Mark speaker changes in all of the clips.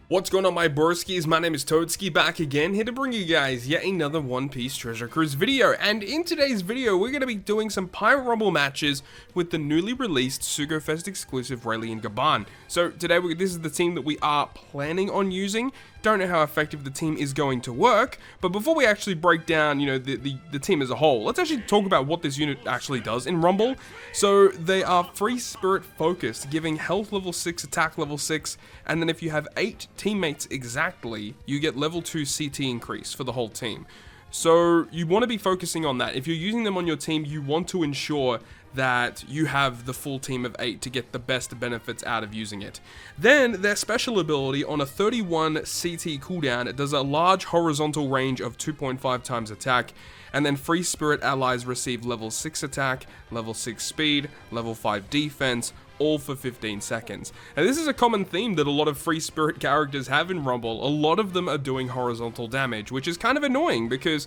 Speaker 1: What's going on, my broskiis? My name is Toadskii, back again, here to bring you guys yet another One Piece Treasure Cruise video. And in today's video, we're going to be doing some Pirate Rumble matches with the newly released SugoFest exclusive Rayleigh Gaban. So today, this is the team that we are planning on using. Don't know how effective the team is going to work, but before we actually break down, the team as a whole, let's actually talk about what this unit actually does in Rumble. So they are free spirit focused, giving health level 6, attack level 6, and then if you have 8 teammates exactly, you get level 2 CT increase for the whole team. So you want to be focusing on that. If you're using them on your team, you want to ensure that you have the full team of 8 to get the best benefits out of using it. Then their special ability on a 31 CT cooldown, it does a large horizontal range of 2.5 times attack, and then free spirit allies receive level 6 attack, level 6 speed, level 5 defense, all for 15 seconds. And this is a common theme that a lot of free spirit characters have in Rumble. A lot of them are doing horizontal damage, which is kind of annoying because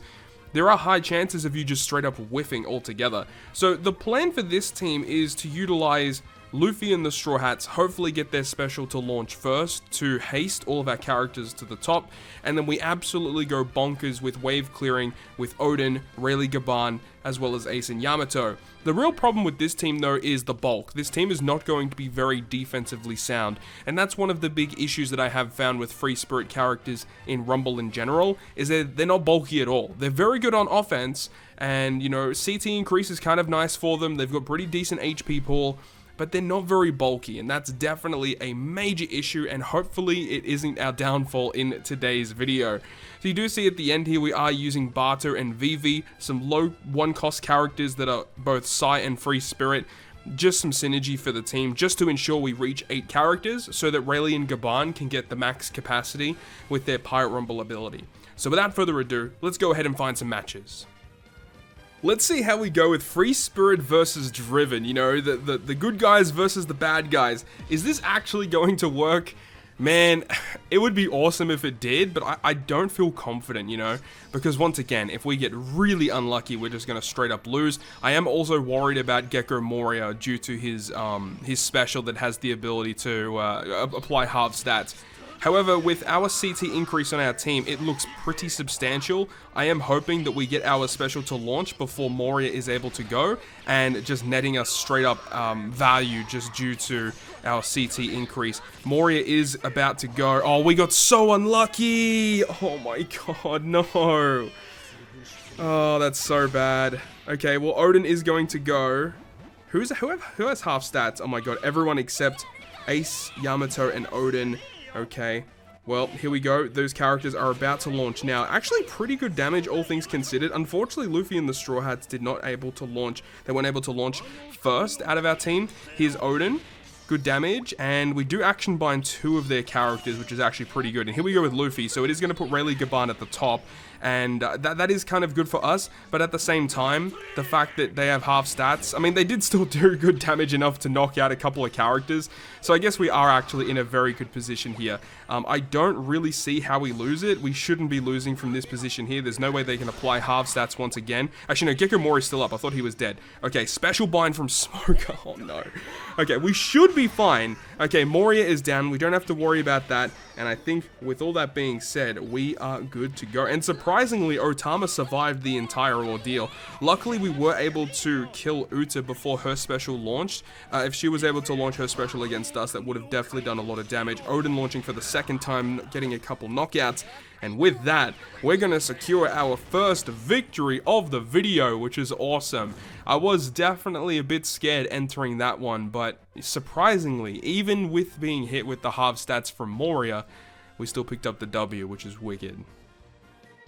Speaker 1: there are high chances of you just straight up whiffing altogether. So the plan for this team is to utilize Luffy and the Straw Hats, hopefully get their special to launch first to haste all of our characters to the top, and then we absolutely go bonkers with wave clearing with Odin, Rayleigh Gaban, as well as Ace and Yamato. The real problem with this team though is the bulk. This team is not going to be very defensively sound, and that's one of the big issues that I have found with free spirit characters in Rumble in general, is that they're not bulky at all. They're very good on offense, and CT increase is kind of nice for them. They've got pretty decent HP pool, but they're not very bulky, and that's definitely a major issue, and hopefully it isn't our downfall in today's video. So you do see at the end here we are using Barter and Vivi, some low one-cost characters that are both Psy and Free Spirit, just some synergy for the team, just to ensure we reach 8 characters, so that Rayleigh and Gaban can get the max capacity with their Pirate Rumble ability. So without further ado, let's go ahead and find some matches. Let's see how we go with Free Spirit versus Driven, the good guys versus the bad guys. Is this actually going to work? Man, it would be awesome if it did, but I don't feel confident, because once again, if we get really unlucky, we're just going to straight up lose. I am also worried about Gecko Moria due to his special that has the ability to apply half stats. However, with our CT increase on our team, it looks pretty substantial. I am hoping that we get our special to launch before Moria is able to go, and just netting us straight up value just due to our CT increase. Moria is about to go. Oh, we got so unlucky! Oh my god, no! Oh, that's so bad. Okay, well, Odin is going to go. Who has half stats? Oh my god, everyone except Ace, Yamato, and Odin. Okay, well, here we go. Those characters are about to launch now. Actually, pretty good damage, all things considered. Unfortunately, Luffy and the Straw Hats did not able to launch. They weren't able to launch first out of our team. Here's Odin. Good damage, and we do action bind 2 of their characters, which is actually pretty good. And here we go with Luffy, so it is going to put Rayleigh Gaban at the top, and that is kind of good for us, but at the same time, the fact that they have half stats, I mean, they did still do good damage enough to knock out a couple of characters, so I guess we are actually in a very good position here. I don't really see how we lose it. We shouldn't be losing from this position here. There's no way they can apply half stats once again. Actually, no, Gecko Mori is still up. I thought he was dead. Okay, special bind from Smoker. Oh, no. Okay, we should be fine. Okay, Moria is down. We don't have to worry about that. And I think with all that being said, we are good to go. And surprisingly, Otama survived the entire ordeal. Luckily, we were able to kill Uta before her special launched. If she was able to launch her special against us, that would have definitely done a lot of damage. Odin launching for the second time, getting a couple knockouts. And with that, we're going to secure our first victory of the video, which is awesome. I was definitely a bit scared entering that one, but surprisingly, even with being hit with the half stats from Moria, we still picked up the W, which is wicked.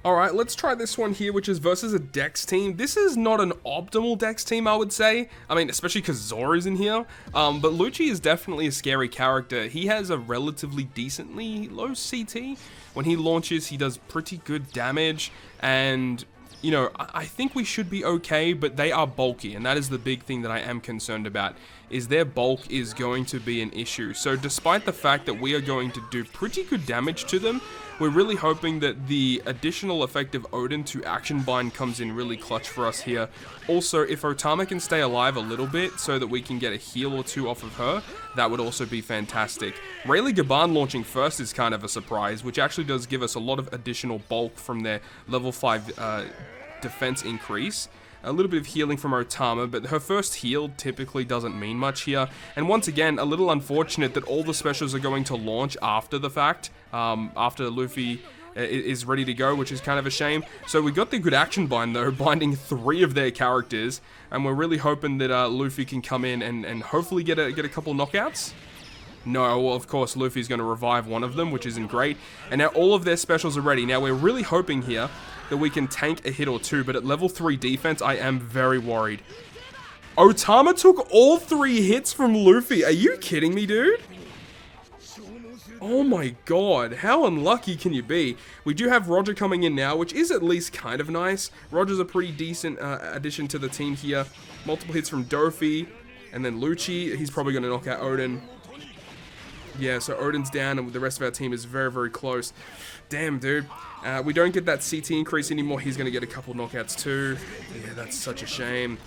Speaker 1: Alright, let's try this one here, which is versus a Dex team. This is not an optimal Dex team, I would say. I mean, especially because Zoro's in here. But Lucci is definitely a scary character. He has a relatively decently low CT. When he launches, he does pretty good damage. And, I think we should be okay, but they are bulky. And that is the big thing that I am concerned about. is their bulk is going to be an issue. So despite the fact that we are going to do pretty good damage to them, we're really hoping that the additional effect of Odin to Action Bind comes in really clutch for us here. Also, if Otama can stay alive a little bit so that we can get a heal or two off of her, that would also be fantastic. Rayleigh Gaban launching first is kind of a surprise, which actually does give us a lot of additional bulk from their level 5 defense increase. A little bit of healing from Otama, but her first heal typically doesn't mean much here. And once again, a little unfortunate that all the specials are going to launch after the fact, after Luffy is ready to go, which is kind of a shame. So we got the good action bind though, binding 3 of their characters, and we're really hoping that Luffy can come in and hopefully get a couple knockouts. No, well, of course, Luffy's going to revive one of them, which isn't great. And now all of their specials are ready. Now, we're really hoping here that we can tank a hit or two, but at level 3 defense, I am very worried. Otama took all 3 hits from Luffy. Are you kidding me, dude? Oh my god, how unlucky can you be? We do have Roger coming in now, which is at least kind of nice. Roger's a pretty decent addition to the team here. Multiple hits from Dofi, and then Lucci. He's probably going to knock out Odin. Yeah, so Odin's down, and the rest of our team is very, very close. Damn, dude. We don't get that CT increase anymore. He's going to get a couple knockouts too. Yeah, that's such a shame.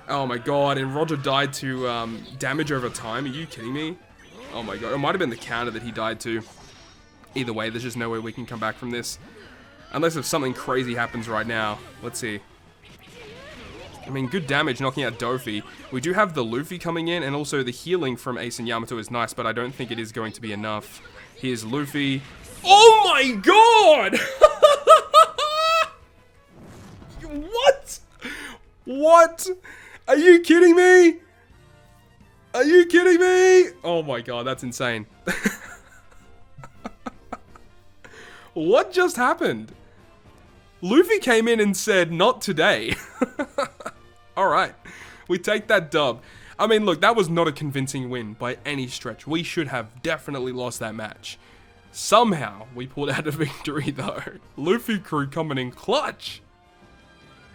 Speaker 1: Oh my god, and Roger died to damage over time. Are you kidding me? Oh my god, it might have been the counter that he died to. Either way, there's just no way we can come back from this. Unless if something crazy happens right now. Let's see. I mean, good damage knocking out Dofi. We do have the Luffy coming in, and also the healing from Ace and Yamato is nice, but I don't think it is going to be enough. Here's Luffy. Oh my god! What? What? Are you kidding me? Are you kidding me? Oh my god, that's insane. What just happened? Luffy came in and said, not today. Alright, we take that dub. I mean, look, that was not a convincing win by any stretch. We should have definitely lost that match. Somehow, we pulled out a victory though. Luffy crew coming in clutch.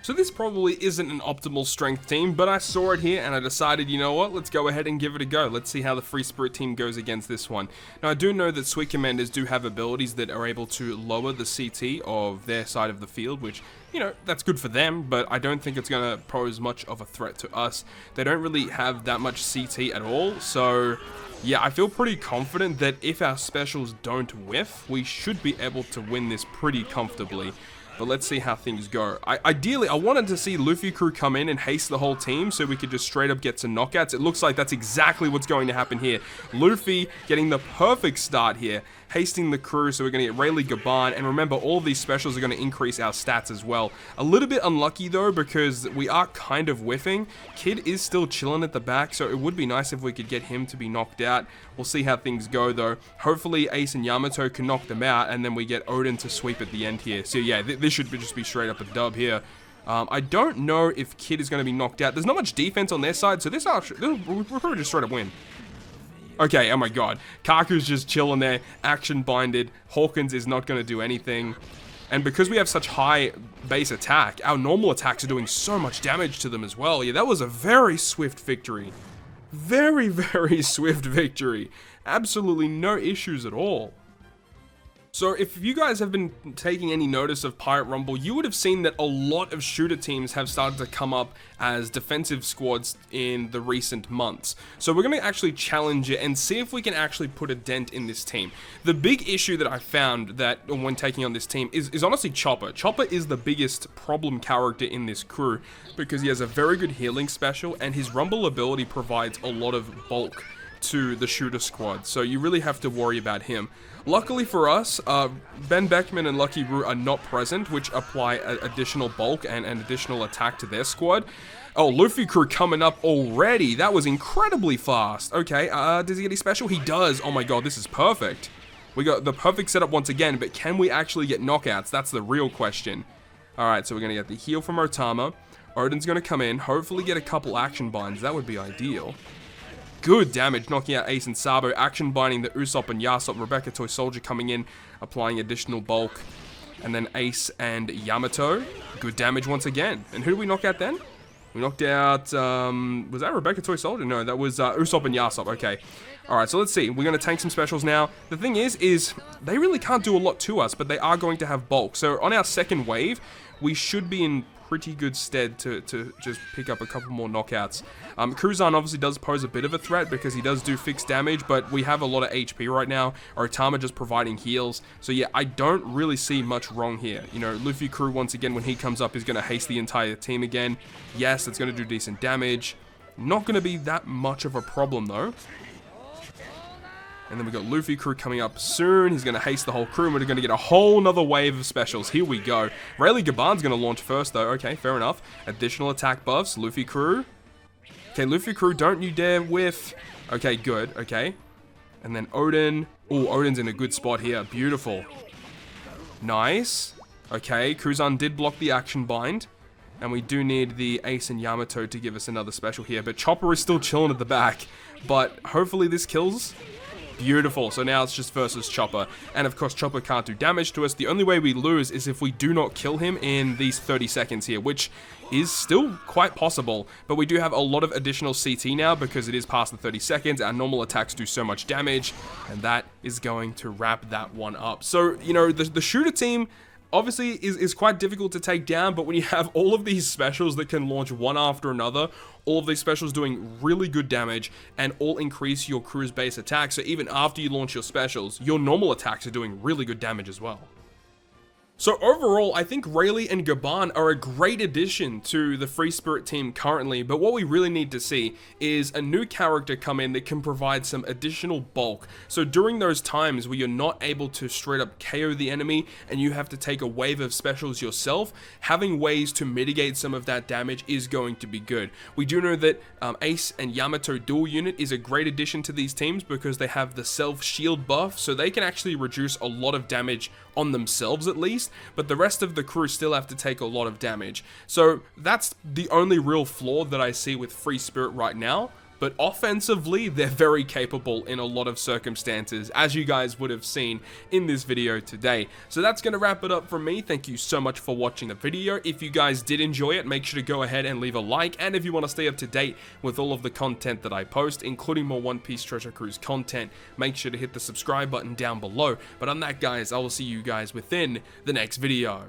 Speaker 1: So this probably isn't an optimal strength team, but I saw it here and I decided, you know what, let's go ahead and give it a go. Let's see how the Free Spirit team goes against this one. Now I do know that Sweet Commanders do have abilities that are able to lower the CT of their side of the field, which, you know, that's good for them, but I don't think it's going to pose much of a threat to us. They don't really have that much CT at all, so yeah, I feel pretty confident that if our specials don't whiff, we should be able to win this pretty comfortably. But let's see how things go. Ideally, I wanted to see Luffy crew come in and haste the whole team so we could just straight up get some knockouts. It looks like that's exactly what's going to happen here. Luffy getting the perfect start here, hasting the crew, so we're going to get Rayleigh Gaban. And remember, all of these specials are going to increase our stats as well. A little bit unlucky though, because we are kind of whiffing. Kid is still chilling at the back, so it would be nice if we could get him to be knocked out. We'll see how things go though. Hopefully Ace and Yamato can knock them out, and then we get Odin to sweep at the end here. So yeah, this should just be straight up a dub here. I don't know if Kid is going to be knocked out. There's not much defense on their side, so we're probably just straight up win. Okay, oh my god. Kaku's just chilling there, action binded. Hawkins is not going to do anything. And because we have such high base attack, our normal attacks are doing so much damage to them as well. Yeah, that was a very swift victory. Very, very swift victory. Absolutely no issues at all. So if you guys have been taking any notice of Pirate Rumble, you would have seen that a lot of shooter teams have started to come up as defensive squads in the recent months. So we're going to actually challenge it and see if we can actually put a dent in this team. The big issue that I found that when taking on this team is honestly Chopper. Chopper is the biggest problem character in this crew because he has a very good healing special and his Rumble ability provides a lot of bulk to the shooter squad, so you really have to worry about him. Luckily for us, Ben Beckman and Lucky Roo are not present, which apply additional bulk and additional attack to their squad. Oh, Luffy crew coming up already. That was incredibly fast. Okay, does he get his special? He does. Oh my god, this is perfect. We got the perfect setup once again, but can we actually get knockouts? That's the real question. Alright, so we're going to get the heal from Otama. Odin's going to come in, hopefully get a couple action binds. That would be ideal. Good damage, knocking out Ace and Sabo, action binding the Usopp and Yasop, Rebecca Toy Soldier coming in, applying additional bulk, and then Ace and Yamato, good damage once again. And who do we knock out then? We knocked out, was that Rebecca Toy Soldier? No, that was Usopp and Yasop. Okay. Alright, so let's see. We're going to tank some specials now. The thing is they really can't do a lot to us, but they are going to have bulk. So on our second wave, we should be in pretty good stead to just pick up a couple more knockouts. Cruzan obviously does pose a bit of a threat because he does do fixed damage, but we have a lot of HP right now. Otama just providing heals. So yeah, I don't really see much wrong here. You know, Luffy Crew, once again, when he comes up, is going to haste the entire team again. Yes, it's going to do decent damage. Not going to be that much of a problem, though. And then we got Luffy Crew coming up soon. He's going to haste the whole crew, and we're going to get a whole nother wave of specials. Here we go. Rayleigh Gaban's going to launch first, though. Okay, fair enough. Additional attack buffs. Luffy Crew. Okay, Luffy Crew, don't you dare whiff. Okay, good. Okay. And then Odin. Oh, Odin's in a good spot here. Beautiful. Nice. Okay, Cruzan did block the action bind. And we do need the Ace and Yamato to give us another special here. But Chopper is still chilling at the back. But hopefully this kills. Beautiful. So now it's just versus Chopper. And of course, Chopper can't do damage to us. The only way we lose is if we do not kill him in these 30 seconds here, which is still quite possible. But we do have a lot of additional CT now because it is past the 30 seconds. Our normal attacks do so much damage. And that is going to wrap that one up. So, you know, the shooter team obviously is quite difficult to take down, but when you have all of these specials that can launch one after another, all of these specials doing really good damage and all increase your crew's base attack, so even after you launch your specials, your normal attacks are doing really good damage as well. So overall, I think Rayleigh and Gaban are a great addition to the Free Spirit team currently, but what we really need to see is a new character come in that can provide some additional bulk. So during those times where you're not able to straight up KO the enemy and you have to take a wave of specials yourself, having ways to mitigate some of that damage is going to be good. We do know that Ace and Yamato dual unit is a great addition to these teams because they have the self-shield buff, so they can actually reduce a lot of damage on themselves at least, but the rest of the crew still have to take a lot of damage. So that's the only real flaw that I see with Free Spirit right now. But offensively, they're very capable in a lot of circumstances, as you guys would have seen in this video today. So that's going to wrap it up from me. Thank you so much for watching the video. If you guys did enjoy it, make sure to go ahead and leave a like. And if you want to stay up to date with all of the content that I post, including more One Piece Treasure Cruise content, make sure to hit the subscribe button down below. But on that, guys, I will see you guys within the next video.